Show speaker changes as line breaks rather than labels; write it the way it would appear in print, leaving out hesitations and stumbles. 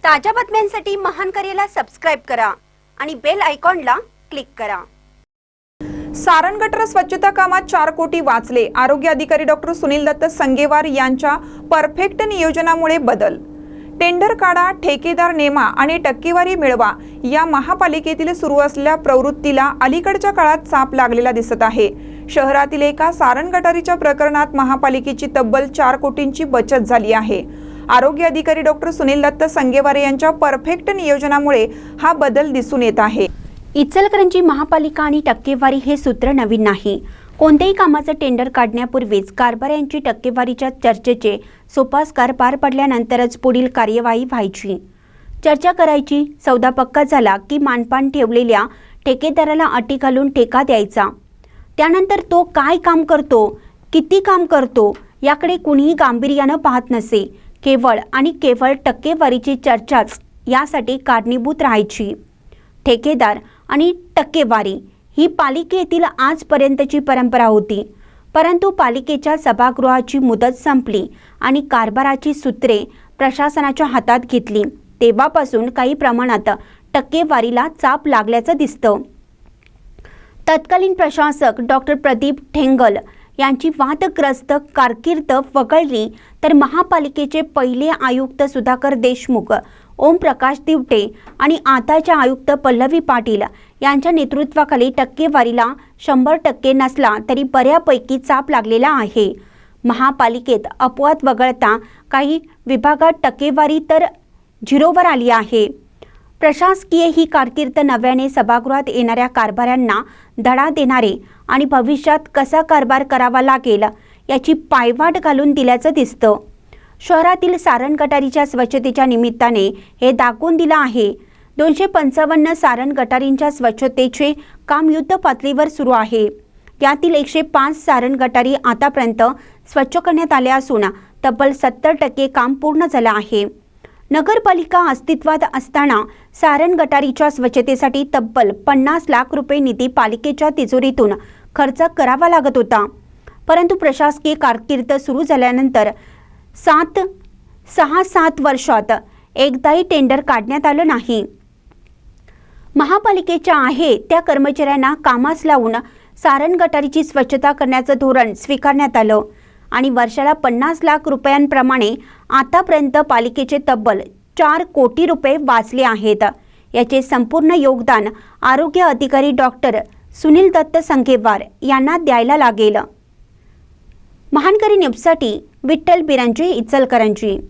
ताज्या बातम्यांसाठी महानकरेला सबस्क्राइब करा आणि बेल आयकॉनला क्लिक करा।
सारण गटर स्वच्छता कामात 4 कोटी वाचले। आरोग्य अधिकारी डॉक्टर सुनील दत्त संगेवार यांच्या परफेक्ट नियोजनामुळे बदल। टेंडर काढा, ठेकेदार नेमा आणि टक्केवारी मिळवा या महापालिकेतील सुरू असलेल्या प्रवृत्तीला अलीकडच्या काळात चाप लागलेला दिसत आहे। शहरातील एका सारण गटारीच्या प्रकरणात महापालिकेची तब्बल 4 कोटींची बचत झाली आहे। आरोग्य अधिकारी डॉक्टर सुनील दत्त संगेवार यांच्या परफेक्ट नियोजनामुळे हा बदल दिसून येत आहे।
इचलकरंजी महापालिका आणि टक्केवारी हे सूत्र नवीन नाही। कोणत्याही कामाचं टेंडर काढण्यापूर्वीच कारभाऱ्यांची टक्केवारीच्या चर्चेचे सोपास्कार पार पडल्यानंतरच पुढील कार्यवाही व्हायची। चर्चा करायची, सौदा पक्का झाला की मानपान ठेवलेल्या ठेकेदाराला अटी घालून ठेका द्यायचा। त्यानंतर तो काय काम करतो, किती काम करतो याकडे कुणीही गांभीर्यानं पाहत नसे। केवळ आणि केवळ टक्केवारीची चर्चाच यासाठी कारणीभूत राहायची। ठेकेदार आणि टक्केवारी ही पालिकेतील आजपर्यंतची परंपरा होती, परंतु पालिकेच्या सभागृहाची मुदत संपली आणि कारभाराची सूत्रे प्रशासनाच्या हातात घेतली तेव्हापासून काही प्रमाणात टक्केवारीला चाप लागल्याचं दिसतं। तत्कालीन प्रशासक डॉक्टर प्रदीप ठेंगल यांची वादग्रस्त कारकीर्द वगळली तर महापालिकेचे पहिले आयुक्त सुधाकर देशमुख, ओमप्रकाश दिवटे आणि आताच्या आयुक्त पल्लवी पाटील यांच्या नेतृत्वाखाली टक्केवारीला 100% नसला तरी बऱ्यापैकी चाप लागलेला आहे। महापालिकेत अपवाद वगळता काही विभागात टक्केवारी तर 0वर आली आहे। प्रशासकीय ही कारकीर्द नव्याने सभागृहात येणाऱ्या कारभाऱ्यांना धडा देणारे आणि भविष्यात कसा कारभार करावा लागेल याची पायवाट घालून दिल्याचं दिसतं। शहरातील सारण गटारीच्या स्वच्छतेच्या निमित्ताने हे दाखवून दिलं आहे। 255 सारण गटारींच्या स्वच्छतेचे काम युद्ध पातळीवर सुरू आहे। त्यातील 105 सारण गटारी आतापर्यंत स्वच्छ करण्यात आल्या असून तब्बल 70% काम पूर्ण झालं आहे। नगरपालिका अस्तित्वात असताना सारण गटारीच्या स्वच्छतेसाठी तब्बल 50 लाख रुपये निधी पालिकेच्या तिजोरीतून खर्च करावा लागत होता, परंतु प्रशासकीय कारकीर्द सुरू झाल्यानंतर 6-7 वर्षात एकदाही टेंडर काढण्यात आलं नाही। महापालिकेच्या आहे त्या कर्मचाऱ्यांना कामास लावून सारण गटारीची स्वच्छता करण्याचं धोरण स्वीकारण्यात आलं आणि वर्षाला 50 लाख रुपयांप्रमाणे आतापर्यंत पालिकेचे तब्बल 4 कोटी रुपये वाचले आहेत। याचे संपूर्ण योगदान आरोग्य अधिकारी डॉक्टर सुनील दत्त संगेवार यांना द्यायला लागेल। महानकरी न्यूजसाठी विठ्ठल बिरांजे, इचलकरंजी।